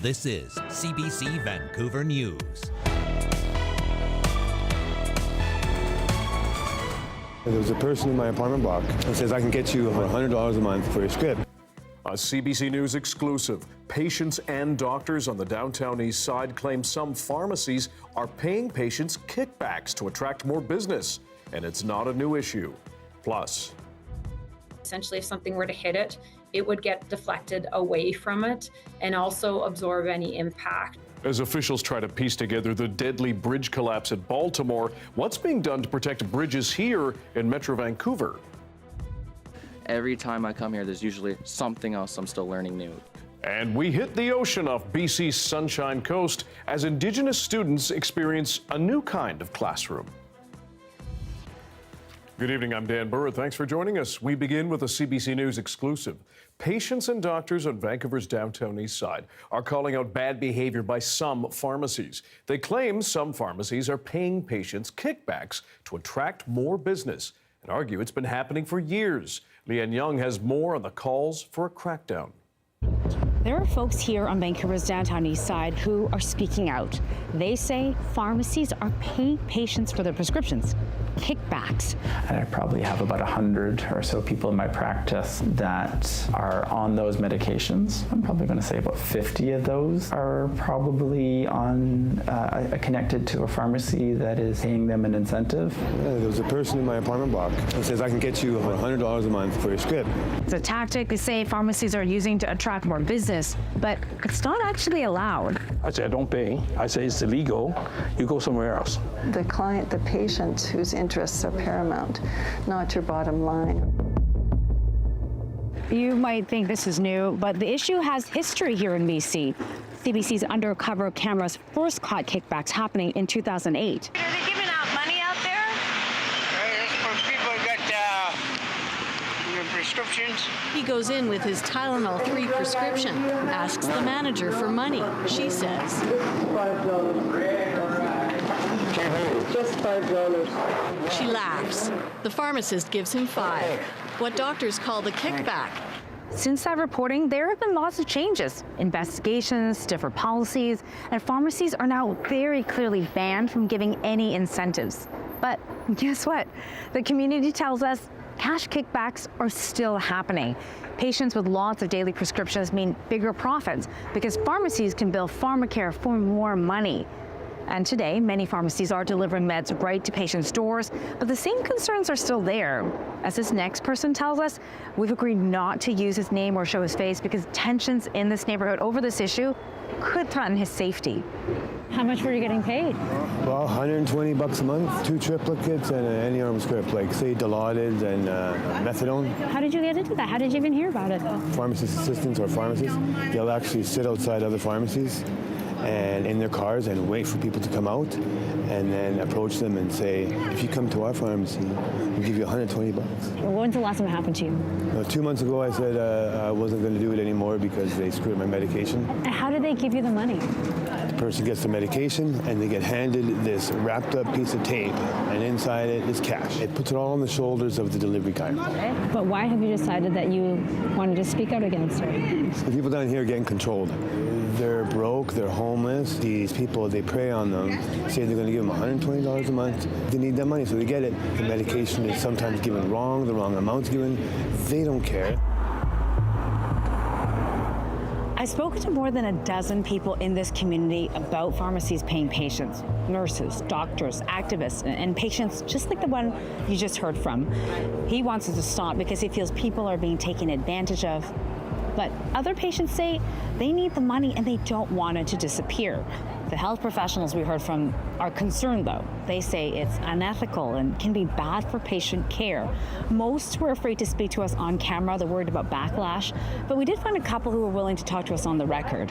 This is CBC Vancouver News. There was a person in my apartment block that says I can get you $100 a month for your script. A CBC News exclusive. Patients and doctors on the downtown east side claim some pharmacies are paying patients kickbacks to attract more business. And it's not a new issue. Plus, essentially, if something were to hit it, it would get deflected away from it and also absorb any impact. as officials try to piece together the deadly bridge collapse at Baltimore, what's being done to protect bridges here in Metro Vancouver? Every time I come here, there's usually something else I'm still learning new. And we hit the ocean off BC's Sunshine Coast as Indigenous students experience a new kind of classroom. Good evening, I'm Dan Burritt. Thanks for joining us. We begin with a CBC News exclusive. Patients and doctors on Vancouver's downtown east side are calling out bad behavior by some pharmacies. They claim some pharmacies are paying patients kickbacks to attract more business and argue it's been happening for years. Leanne Young has more on the calls for a crackdown. There are folks here on Vancouver's downtown east side who are speaking out. They say pharmacies are paying patients for their prescriptions kickbacks. And I probably have about 100 or so people in my practice that are on those medications. I'm probably going to say about 50 of those are probably on connected to a pharmacy that is paying them an incentive. There was a person in my apartment block that says I can get you $100 a month for your script. It's a tactic they say pharmacies are using to attract more business, but it's not actually allowed. I say I don't pay. I say it's illegal. You go somewhere else. The client, the patient whose interests are paramount, not your bottom line. You might think this is new, but the issue has history here in BC. CBC's undercover cameras first caught kickbacks happening in 2008. Are they giving out money out there? It's for people who got prescriptions. He goes in with his Tylenol 3 prescription, asks the manager for money. She says, Just $5. She laughs. The pharmacist gives him $5, what doctors call the kickback. Since that reporting, there have been lots of changes. Investigations, stiffer policies, and pharmacies are now very clearly banned from giving any incentives. But guess what? The community tells us cash kickbacks are still happening. Patients with lots of daily prescriptions mean bigger profits because pharmacies can bill pharmacare for more money. And today, many pharmacies are delivering meds right to patients' doors, but the same concerns are still there. As this next person tells us, we've agreed not to use his name or show his face because tensions in this neighborhood over this issue could threaten his safety. How much were you getting paid? Well, $120 a month, 2 triplicates and an any-arm script, like say Dilaudid and methadone. How did you get into that? How did you even hear about it? Pharmacist assistants or pharmacists, they'll actually sit outside other pharmacies and in their cars and wait for people to come out and then approach them and say, if you come to our pharmacy, we'll give you $120. When's the last time it happened to you? 2 months ago, I said I wasn't going to do it anymore because they screwed my medication. And how did they give you the money? The person gets the medication and they get handed this wrapped up piece of tape and inside it is cash. It puts it all on the shoulders of the delivery guy. But why have you decided that you wanted to speak out against it? The people down here are getting controlled. They're broke, they're homeless. These people, they prey on them, say they're going to give them $120 a month. They need that money, so they get it. The medication is sometimes given wrong, the wrong amount's given. They don't care. I've spoken to more than a dozen people in this community about pharmacies paying patients, nurses, doctors, activists, and patients just like the one you just heard from. He wants it to stop because he feels people are being taken advantage of. But other patients say they need the money and they don't want it to disappear. The health professionals we heard from are concerned, though. They say it's unethical and can be bad for patient care. Most were afraid to speak to us on camera. They're worried about backlash. But we did find a couple who were willing to talk to us on the record.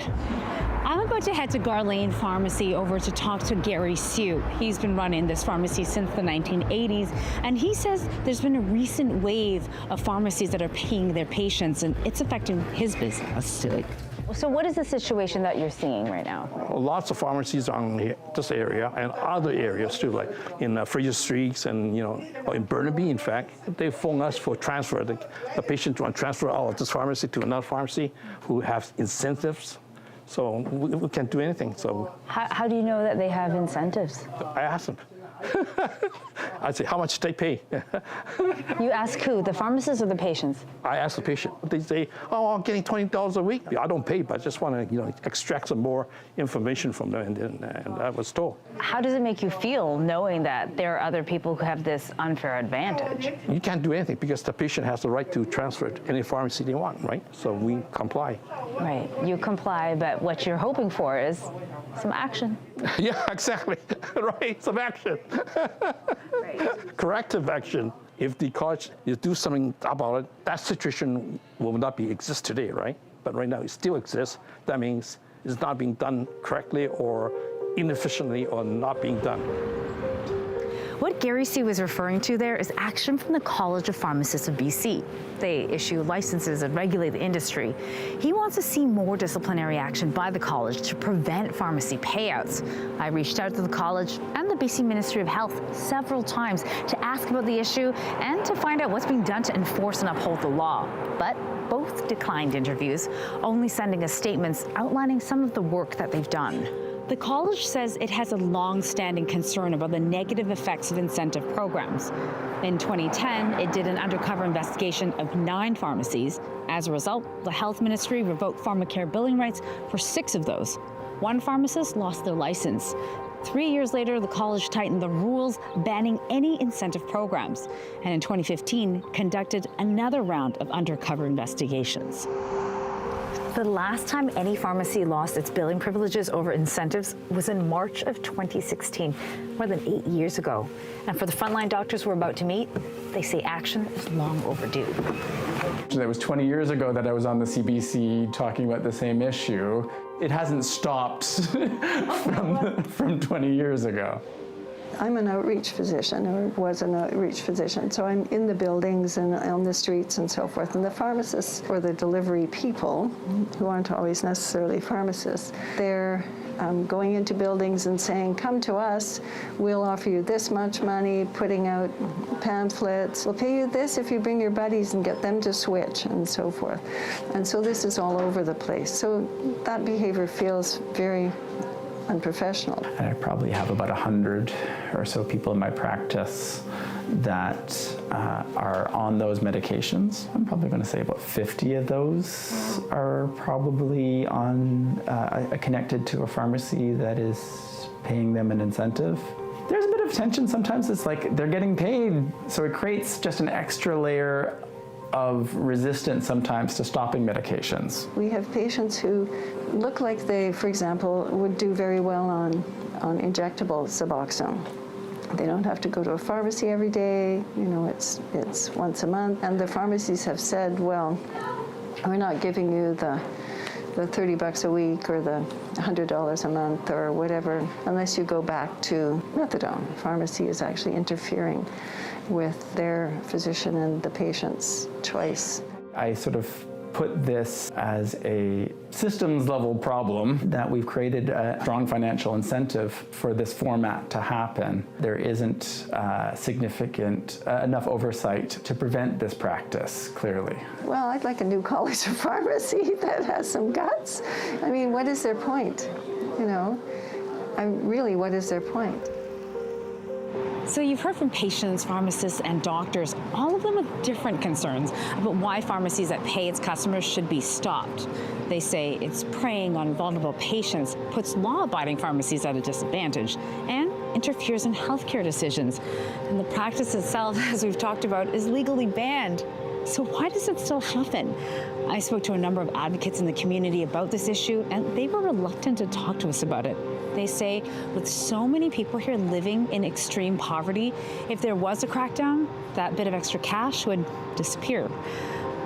I'm about to head to Garlane Pharmacy over to talk to Gary Sue. He's been running this pharmacy since the 1980s, and he says there's been a recent wave of pharmacies that are paying their patients, and it's affecting his business too. So what is the situation that you're seeing right now? Lots of pharmacies on this area and other areas too, like in Fraser Streets and in Burnaby. In fact, they phone us for transfer. The patient want to transfer out of this pharmacy to another pharmacy who have incentives. So we can't do anything. So How do you know that they have incentives? I asked them. I say, how much they pay? You ask who, the pharmacist or the patients? I ask the patient. They say, oh, I'm getting $20 a week. I don't pay, but I just want to, extract some more information from them, and I was told. How does it make you feel knowing that there are other people who have this unfair advantage? You can't do anything because the patient has the right to transfer it to any pharmacy they want, right? So we comply. Right, you comply, but what you're hoping for is some action. Yeah, exactly. Right, some action. Right. Corrective action. If the college you do something about it, that situation will not exist today, right? But right now it still exists. That means it's not being done correctly or inefficiently or not being done. What Gary C. was referring to there is action from the College of Pharmacists of BC. They issue licenses and regulate the industry. He wants to see more disciplinary action by the college to prevent pharmacy payouts. I reached out to the college and the BC Ministry of Health several times to ask about the issue and to find out what's being done to enforce and uphold the law. But both declined interviews, only sending us statements outlining some of the work that they've done. The college says it has a long-standing concern about the negative effects of incentive programs. In 2010, it did an undercover investigation of 9 pharmacies. As a result, the health ministry revoked pharmacare billing rights for 6 of those. 1 pharmacist lost their license. 3 years later, the college tightened the rules, banning any incentive programs, and in 2015, conducted another round of undercover investigations. The last time any pharmacy lost its billing privileges over incentives was in March of 2016, more than 8 years ago. And for the frontline doctors we're about to meet, they say action is long overdue. That was 20 years ago that I was on the CBC talking about the same issue. It hasn't stopped from 20 years ago. I'm an outreach physician, or was an outreach physician, so I'm in the buildings and on the streets and so forth. And the pharmacists, or the delivery people, who aren't always necessarily pharmacists, they're going into buildings and saying, come to us, we'll offer you this much money, putting out pamphlets, we'll pay you this if you bring your buddies and get them to switch, and so forth. And so this is all over the place. So that behavior feels very unprofessional. I probably have about 100 or so people in my practice that are on those medications. I'm probably going to say about 50 of those are probably on connected to a pharmacy that is paying them an incentive. There's a bit of tension sometimes. It's like they're getting paid, so it creates just an extra layer of resistance sometimes to stopping medications. We have patients who look like they, for example, would do very well on injectable Suboxone. They don't have to go to a pharmacy every day, it's once a month. And the pharmacies have said, well, we're not giving you the $30 a week or the $100 a month or whatever, unless you go back to methadone. The pharmacy is actually interfering with their physician and the patient's choice. I sort of put this as a systems level problem that we've created a strong financial incentive for this format to happen. There isn't significant enough oversight to prevent this practice, clearly. Well, I'd like a new college of pharmacy that has some guts. I mean, what is their point? Really, what is their point? So you've heard from patients, pharmacists, and doctors, all of them with different concerns about why pharmacies that pay its customers should be stopped. They say it's preying on vulnerable patients, puts law-abiding pharmacies at a disadvantage, and interferes in healthcare decisions. And the practice itself, as we've talked about, is legally banned. So why does it still happen? I spoke to a number of advocates in the community about this issue, and they were reluctant to talk to us about it. They say with so many people here living in extreme poverty, if there was a crackdown, that bit of extra cash would disappear.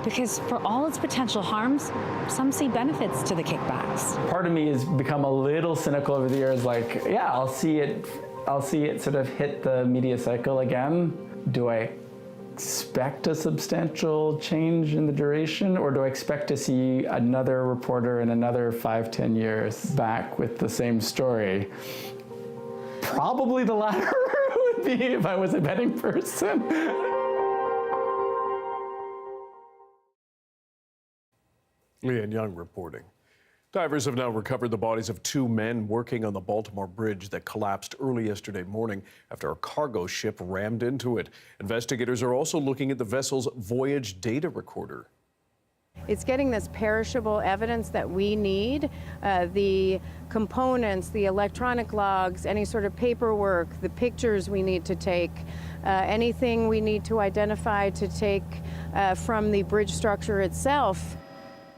Because for all its potential harms, some see benefits to the kickbacks. Part of me has become a little cynical over the years, like, yeah, I'll see it sort of hit the media cycle again. Do I expect a substantial change in the duration, or do I expect to see another reporter in another 5-10 years back with the same story? Probably the latter would be if I was a betting person. Leanne Young reporting. Divers have now recovered the bodies of 2 men working on the Baltimore bridge that collapsed early yesterday morning after a cargo ship rammed into it. Investigators are also looking at the vessel's voyage data recorder. It's getting this perishable evidence that we need, the components, the electronic logs, any sort of paperwork, the pictures we need to take, anything we need to identify to take from the bridge structure itself.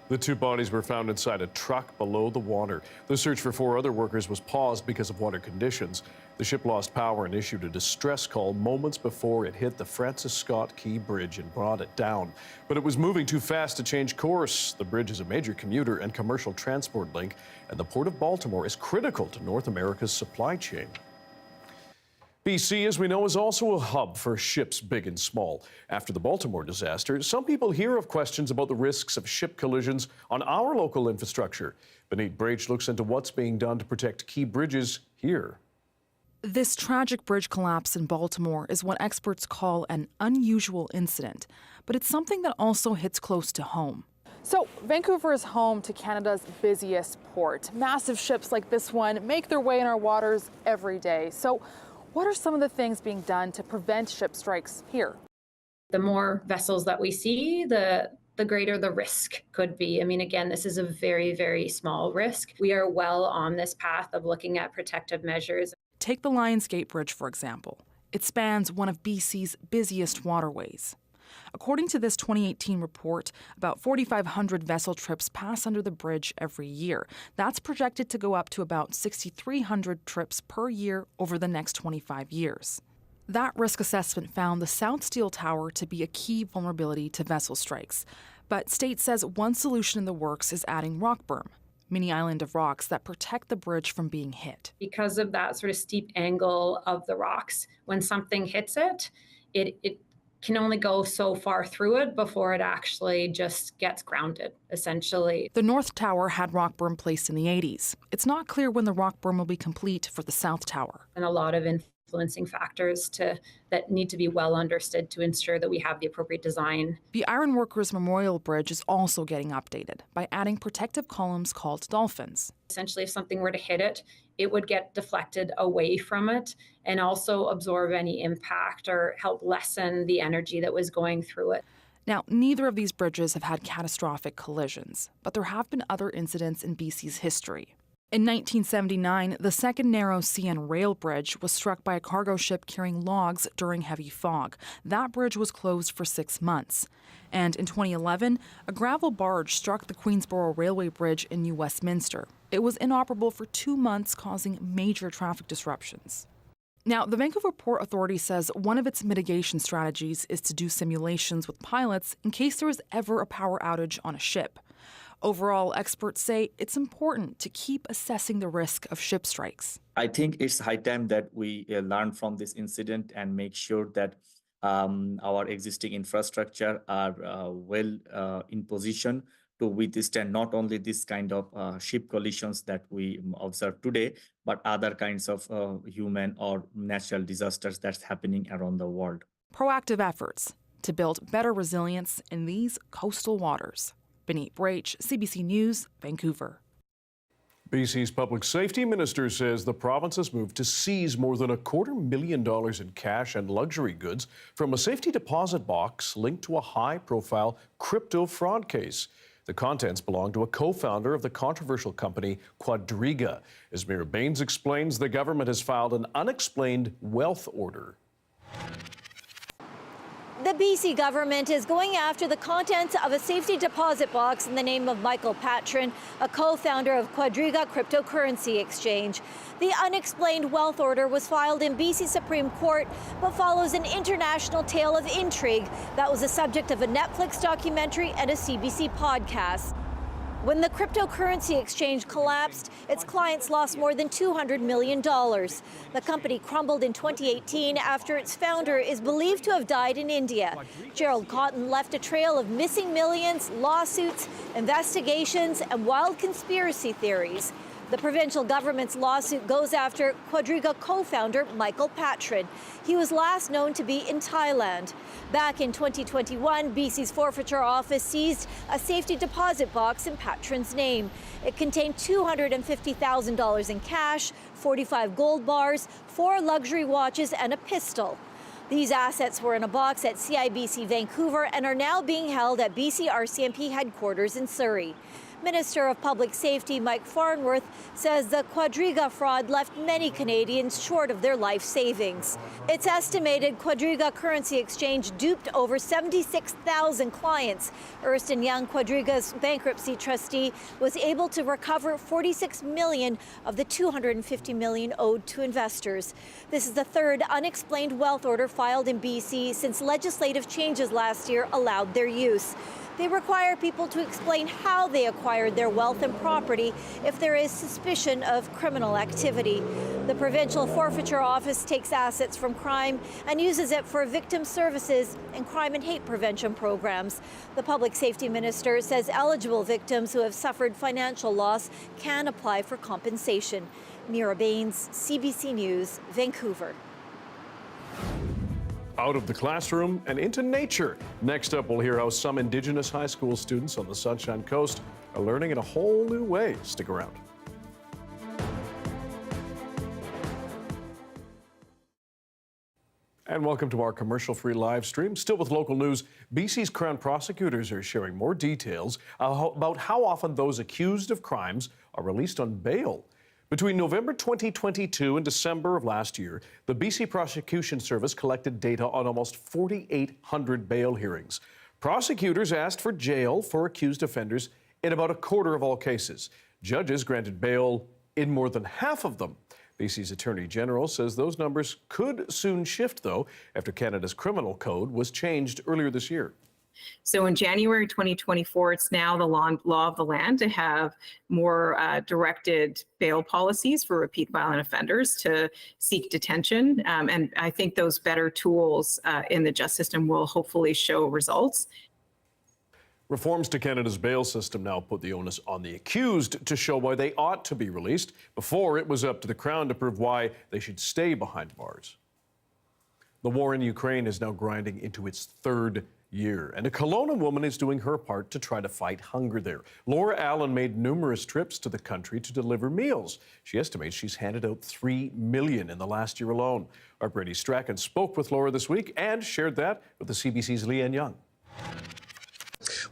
The 2 bodies were found inside a truck below the water. The search for 4 other workers was paused because of water conditions. The ship lost power and issued a distress call moments before it hit the Francis Scott Key Bridge and brought it down. But it was moving too fast to change course. The bridge is a major commuter and commercial transport link, and the Port of Baltimore is critical to North America's supply chain. BC, as we know, is also a hub for ships big and small. After the Baltimore disaster, some people hear of questions about the risks of ship collisions on our local infrastructure. Benit Brach looks into what's being done to protect key bridges here. This tragic bridge collapse in Baltimore is what experts call an unusual incident, but it's something that also hits close to home. So Vancouver is home to Canada's busiest port. Massive ships like this one make their way in our waters every day. So what are some of the things being done to prevent ship strikes here? The more vessels that we see, the greater the risk could be. I mean, again, this is a very, very small risk. We are well on this path of looking at protective measures. Take the Lionsgate Bridge, for example. It spans one of BC's busiest waterways. According to this 2018 report, about 4,500 vessel trips pass under the bridge every year. That's projected to go up to about 6,300 trips per year over the next 25 years. That risk assessment found the South Steel Tower to be a key vulnerability to vessel strikes. But State says one solution in the works is adding rock berm, mini island of rocks that protect the bridge from being hit. Because of that sort of steep angle of the rocks, when something hits it, it can only go so far through it before it actually just gets grounded, essentially. The North Tower had rock berm placed in the 80s. It's not clear when the rock berm will be complete for the South Tower. And a lot of influencing factors that need to be well understood to ensure that we have the appropriate design. The Ironworkers Memorial Bridge is also getting updated by adding protective columns called dolphins. Essentially, if something were to hit it, it would get deflected away from it and also absorb any impact or help lessen the energy that was going through it. Now, neither of these bridges have had catastrophic collisions, but there have been other incidents in BC's history. In 1979, the second narrow CN rail bridge was struck by a cargo ship carrying logs during heavy fog. That bridge was closed for 6 months. And in 2011, a gravel barge struck the Queensboro Railway Bridge in New Westminster. It was inoperable for 2 months, causing major traffic disruptions. Now, the Vancouver Port Authority says one of its mitigation strategies is to do simulations with pilots in case there is ever a power outage on a ship. Overall, experts say it's important to keep assessing the risk of ship strikes. I think it's high time that we learn from this incident and make sure that our existing infrastructure are well in position to withstand not only this kind of ship collisions that we observe today, but other kinds of human or natural disasters that's happening around the world. Proactive efforts to build better resilience in these coastal waters. Benit Brach, CBC News, Vancouver. BC's public safety minister says the province has moved to seize more than $250,000 in cash and luxury goods from a safety deposit box linked to a high-profile crypto fraud case. The contents belong to a co-founder of the controversial company Quadriga. As Mira Baines explains, the government has filed an unexplained wealth order. The BC government is going after the contents of a safety deposit box in the name of Michael Patron, a co-founder of Quadriga cryptocurrency exchange. The unexplained wealth order was filed in BC Supreme Court, but follows an international tale of intrigue that was the subject of a Netflix documentary and a CBC podcast. When the cryptocurrency exchange collapsed, its clients lost more than $200 million. The company crumbled in 2018 after its founder is believed to have died in India. Gerald Cotton left a trail of missing millions, lawsuits, investigations, and wild conspiracy theories. The provincial government's lawsuit goes after Quadriga co-founder Michael Patrin. He was last known to be in Thailand. Back in 2021, BC's forfeiture office seized a safety deposit box in Patrin's name. It contained $250,000 in cash, 45 gold bars, 4 luxury watches, and a pistol. These assets were in a box at CBC Vancouver and are now being held at BC RCMP headquarters in Surrey. Minister of Public Safety Mike Farnworth says the Quadriga fraud left many Canadians short of their life savings. It's estimated Quadriga Currency Exchange duped over 76,000 clients. Ernst & Young, Quadriga's bankruptcy trustee, was able to recover $46 million of the $250 million owed to investors. This is the third unexplained wealth order filed in BC since legislative changes last year allowed their use. They require people to explain how they acquired their wealth and property if there is suspicion of criminal activity. The provincial forfeiture office takes assets from crime and uses it for victim services and crime and hate prevention programs. The public safety minister says eligible victims who have suffered financial loss can apply for compensation. Mira Baines, CBC News, Vancouver. Out of the classroom and into nature. Next up, we'll hear how some Indigenous high school students on the Sunshine Coast are learning in a whole new way. Stick around. And welcome to our commercial-free live stream. Still with local news, BC's Crown prosecutors are sharing more details about how often those accused of crimes are released on bail. Between November 2022 and December of last year, the BC Prosecution Service collected data on almost 4,800 bail hearings. Prosecutors asked for jail for accused offenders in about a quarter of all cases. Judges granted bail in more than half of them. BC's Attorney General says those numbers could soon shift, though, after Canada's criminal code was changed earlier this year. So in January 2024, it's now the law of the land to have more directed bail policies for repeat violent offenders to seek detention. And I think those better tools in the justice system will hopefully show results. Reforms to Canada's bail system now put the onus on the accused to show why they ought to be released. Before, it was up to the Crown to prove why they should stay behind bars. The war in Ukraine is now grinding into its third year, and a Kelowna woman is doing her part to try to fight hunger there. Laura Allen made numerous trips to the country to deliver meals. She estimates she's handed out $3 million in the last year alone. Our Brady Strachan spoke with Laura this week and shared that with the CBC's Leanne Young.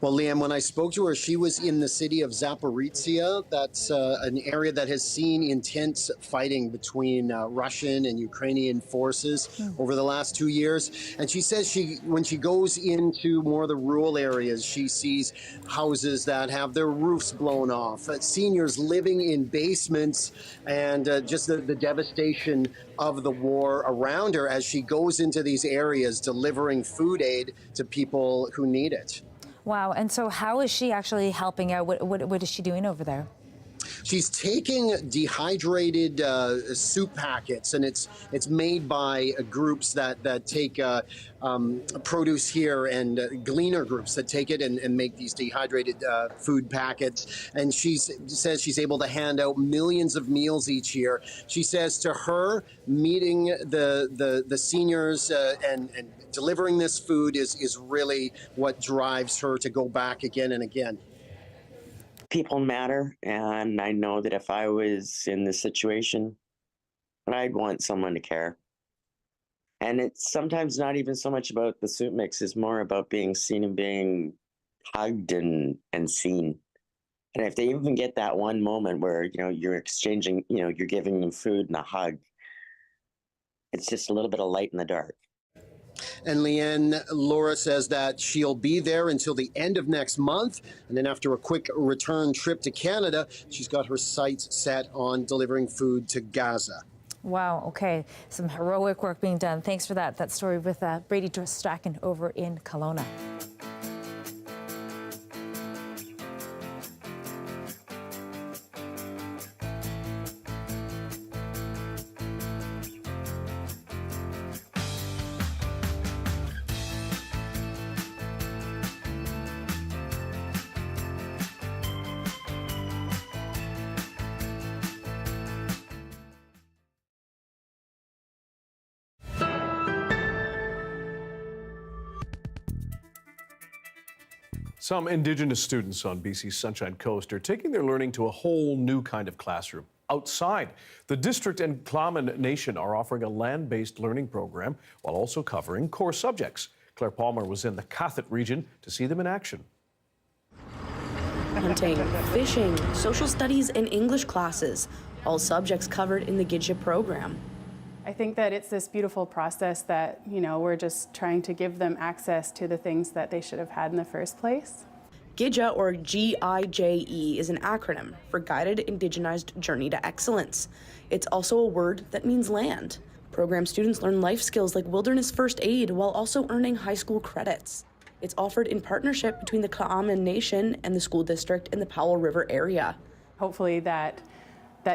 Well, Liam, when I spoke to her, she was in the city of Zaporizhia. That's an area that has seen intense fighting between Russian and Ukrainian forces over the last 2 years. And she says when she goes into more of the rural areas, she sees houses that have their roofs blown off, seniors living in basements, and just the devastation of the war around her as she goes into these areas delivering food aid to people who need it. Wow. And so how is she actually helping out? What is she doing over there? She's taking dehydrated soup packets, and it's made by groups that take produce here, and gleaner groups that take it and make these dehydrated food packets. And she says she's able to hand out millions of meals each year. She says to her, meeting the seniors and delivering this food is really what drives her to go back again and again. People matter, and I know that if I was in this situation, I'd want someone to care. And it's sometimes not even so much about the soup mix, it's more about being seen and being hugged and seen. And if they even get that one moment where, you're exchanging, you're giving them food and a hug, it's just a little bit of light in the dark. And Leanne, Laura says that she'll be there until the end of next month. And then after a quick return trip to Canada, she's got her sights set on delivering food to Gaza. Wow. Okay. Some heroic work being done. Thanks for that story with Brady Strachan over in Kelowna. Some Indigenous students on BC's Sunshine Coast are taking their learning to a whole new kind of classroom. Outside, the district and Klamath Nation are offering a land-based learning program while also covering core subjects. Claire Palmer was in the Kathit region to see them in action. Hunting, fishing, social studies, and English classes, all subjects covered in the Gidja program. I think that it's this beautiful process that, we're just trying to give them access to the things that they should have had in the first place. Gidja, or GIJE, is an acronym for Guided Indigenized Journey to Excellence. It's also a word that means land. Program students learn life skills like wilderness first aid while also earning high school credits. It's offered in partnership between the Klamath Nation and the school district in the Powell River area. Hopefully that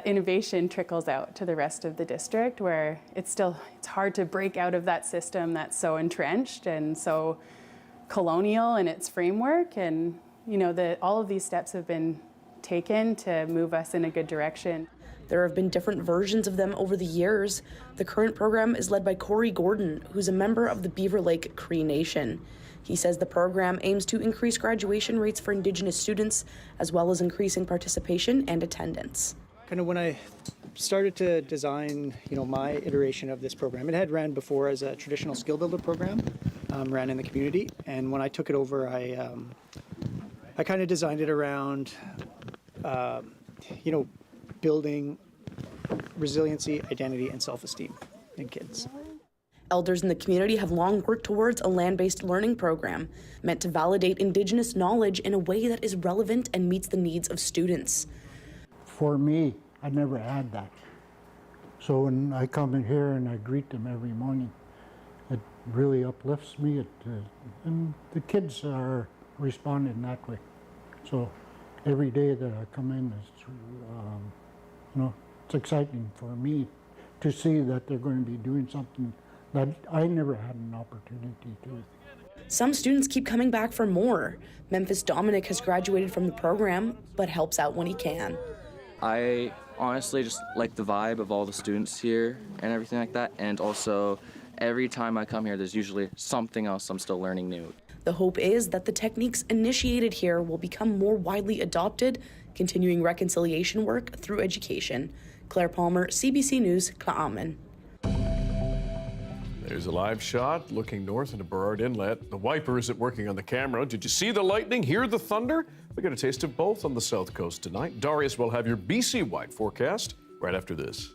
innovation trickles out to the rest of the district, where it's hard to break out of that system that's so entrenched and so colonial in its framework. And all of these steps have been taken to move us in a good direction. There have been different versions of them over the years. The current program is led by Corey Gordon, who's a member of the Beaver Lake Cree Nation. He says the program aims to increase graduation rates for Indigenous students, as well as increasing participation and attendance. Kind of when I started to design, my iteration of this program, it had ran before as a traditional skill builder program, ran in the community, and when I took it over, I kind of designed it around, building resiliency, identity, and self-esteem in kids. Elders in the community have long worked towards a land-based learning program meant to validate Indigenous knowledge in a way that is relevant and meets the needs of students. For me, I never had that. So when I come in here and I greet them every morning, it really uplifts me. And the kids are responding that way. So every day that I come in, it's exciting for me to see that they're going to be doing something that I never had an opportunity to. Some students keep coming back for more. Memphis Dominic has graduated from the program, but helps out when he can. I honestly just like the vibe of all the students here and everything like that. And also, every time I come here, there's usually something else I'm still learning new. The hope is that the techniques initiated here will become more widely adopted, continuing reconciliation work through education. Claire Palmer, CBC News, Klamath. There's a live shot looking north into Burrard Inlet. The wiper isn't working on the camera. Did you see the lightning, hear the thunder? We got a taste of both on the South Coast tonight. Darius will have your BC-wide forecast right after this.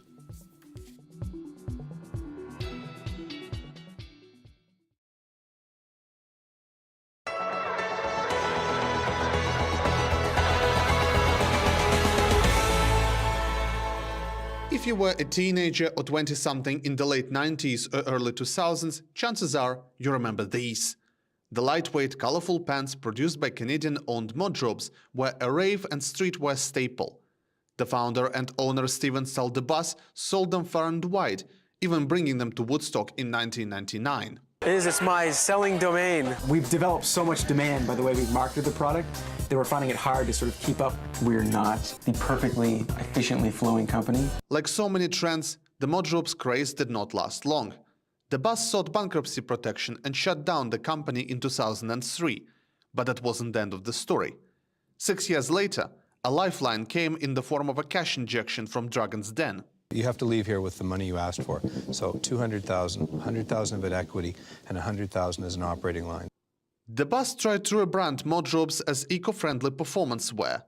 If you were a teenager or 20-something in the late 90s or early 2000s, chances are you remember these. The lightweight, colorful pants produced by Canadian-owned Modrobes were a rave and streetwear staple. The founder and owner Steven Saldebus sold them far and wide, even bringing them to Woodstock in 1999. It's my selling domain. We've developed so much demand by the way we've marketed the product that we're finding it hard to sort of keep up. We're not the perfectly, efficiently flowing company. Like so many trends, the Modrobes craze did not last long. The bus sought bankruptcy protection and shut down the company in 2003. But that wasn't the end of the story. 6 years later, a lifeline came in the form of a cash injection from Dragon's Den. You have to leave here with the money you asked for. So $200,000, $100,000 of it equity, and $100,000 as an operating line. The bus tried to rebrand Modrobes as eco-friendly performance wear.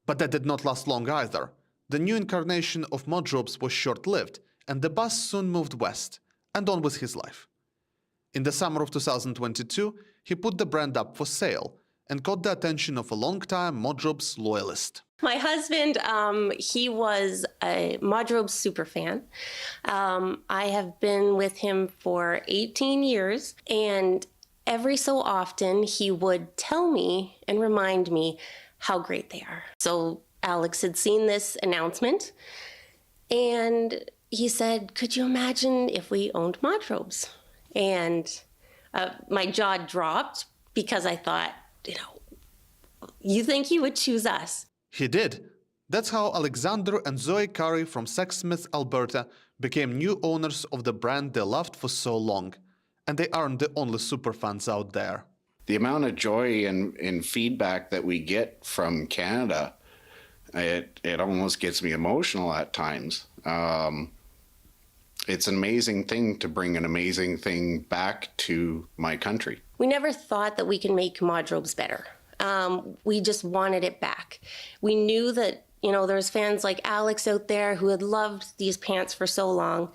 But that did not last long either. The new incarnation of Modrobes was short-lived, and the bus soon moved west, and on with his life. In the summer of 2022, he put the brand up for sale and caught the attention of a long-time Modrobes loyalist. My husband, he was a Modrobes superfan. I have been with him for 18 years, and every so often he would tell me and remind me how great they are. So Alex had seen this announcement, and he said, "Could you imagine if we owned Modrobes?" And my jaw dropped because I thought, you think he would choose us? He did. That's how Alexander and Zoe Curry from Sexsmith, Alberta, became new owners of the brand they loved for so long. And they aren't the only superfans out there. the amount of joy and feedback that we get from Canada, it almost gets me emotional at times. It's an amazing thing to bring an amazing thing back to my country. We never thought that we could make Modrobes better. We just wanted it back. We knew that, you know, there's fans like Alex out there who had loved these pants for so long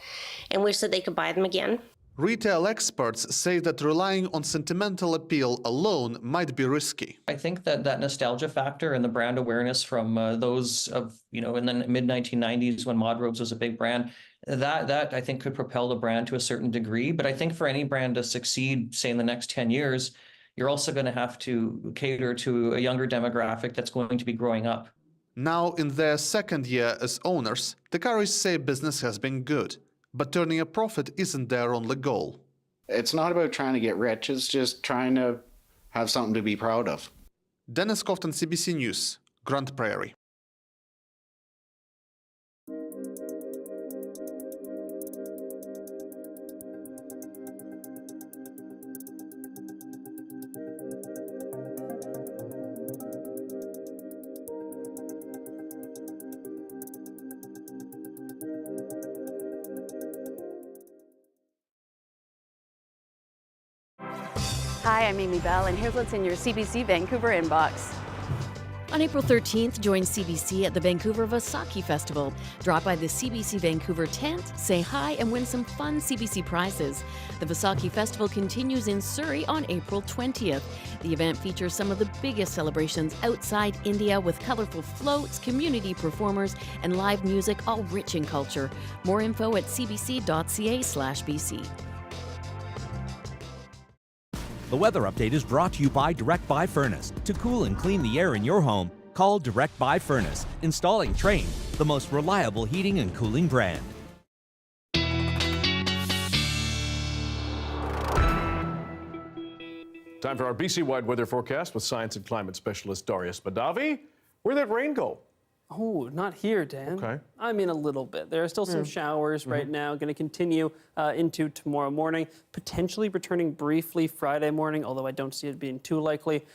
and wish that they could buy them again. Retail experts say that relying on sentimental appeal alone might be risky. I think that nostalgia factor and the brand awareness from those of, you know, in the mid-1990s when Modrobes was a big brand, that I think could propel the brand to a certain degree. But I think for any brand to succeed, say in the next 10 years, you're also going to have to cater to a younger demographic that's going to be growing up. Now, in their second year as owners, the Currys say business has been good. But turning a profit isn't their only goal. It's not about trying to get rich, it's just trying to have something to be proud of. Dennis Cofton, CBC News, Grande Prairie. Hi, I'm Amy Bell, and here's what's in your CBC Vancouver inbox. On April 13th, join CBC at the Vancouver Vaisakhi Festival. Drop by the CBC Vancouver tent, say hi, and win some fun CBC prizes. The Vaisakhi Festival continues in Surrey on April 20th. The event features some of the biggest celebrations outside India with colorful floats, community performers, and live music, all rich in culture. More info at cbc.ca/BC. The weather update is brought to you by Direct Buy Furnace. To cool and clean the air in your home, call Direct Buy Furnace. Installing Trane, the most reliable heating and cooling brand. Time for our BC-wide weather forecast with science and climate specialist Darius Badavi. Where'd that rain go? Oh, not here, Dan. Okay. I mean, a little bit. There are still some showers right now, going to continue into tomorrow morning, potentially returning briefly Friday morning, although I don't see it being too likely.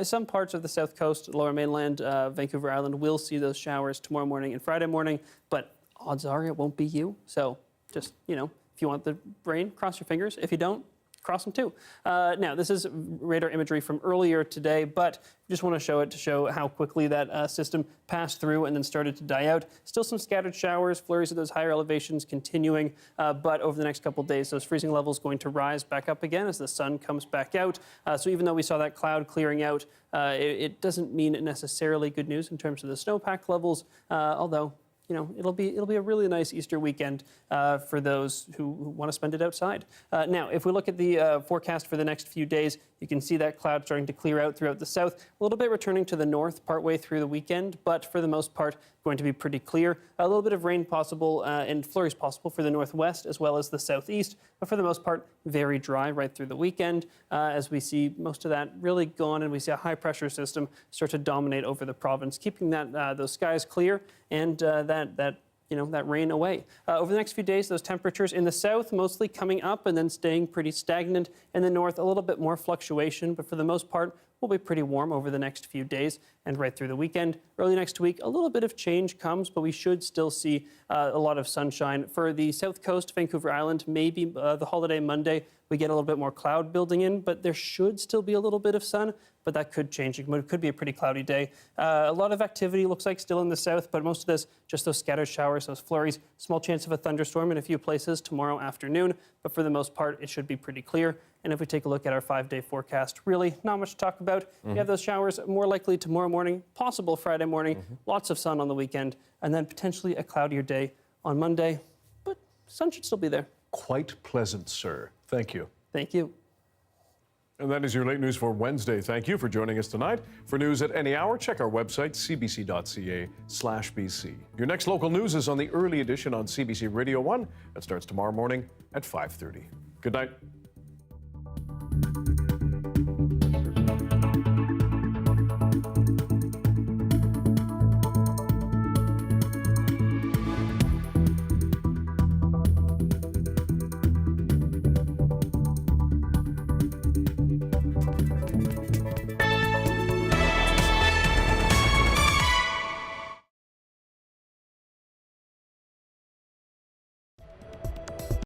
Some parts of the south coast, lower mainland, Vancouver Island will see those showers tomorrow morning and Friday morning, but odds are it won't be you. So just, you know, if you want the rain, cross your fingers. If you don't, cross them too. Now, this is radar imagery from earlier today, but just want to show it to show how quickly that system passed through and then started to die out. Still some scattered showers, flurries at those higher elevations continuing, but over the next couple of days, those freezing levels going to rise back up again as the sun comes back out. So even though we saw that cloud clearing out, it doesn't mean necessarily good news in terms of the snowpack levels, although you know, it'll be a really nice Easter weekend for those who want to spend it outside. Now, if we look at the forecast for the next few days, you can see that cloud starting to clear out throughout the south, a little bit returning to the north partway through the weekend, but for the most part, going to be pretty clear. A little bit of rain possible and flurries possible for the northwest as well as the southeast, but for the most part, very dry right through the weekend as we see most of that really gone and we see a high pressure system start to dominate over the province, keeping that those skies clear and that rain away. Over the next few days, those temperatures in the south mostly coming up and then staying pretty stagnant. In the north, a little bit more fluctuation, but for the most part, will be pretty warm over the next few days and right through the weekend. Early next week, a little bit of change comes, but we should still see a lot of sunshine. For the south coast, Vancouver Island, maybe the holiday Monday, we get a little bit more cloud building in, but there should still be a little bit of sun, but that could change. It could be a pretty cloudy day. A lot of activity looks like still in the south, but most of this, just those scattered showers, those flurries, small chance of a thunderstorm in a few places tomorrow afternoon, but for the most part, it should be pretty clear. And if we take a look at our 5-day forecast, really not much to talk about. We have those showers more likely tomorrow morning, possible Friday morning, lots of sun on the weekend, and then potentially a cloudier day on Monday, but sun should still be there. Quite pleasant, sir. Thank you. Thank you. And that is your late news for Wednesday. Thank you for joining us tonight. For news at any hour, check our website, cbc.ca/BC. Your next local news is on the early edition on CBC Radio 1. That starts tomorrow morning at 5:30. Good night.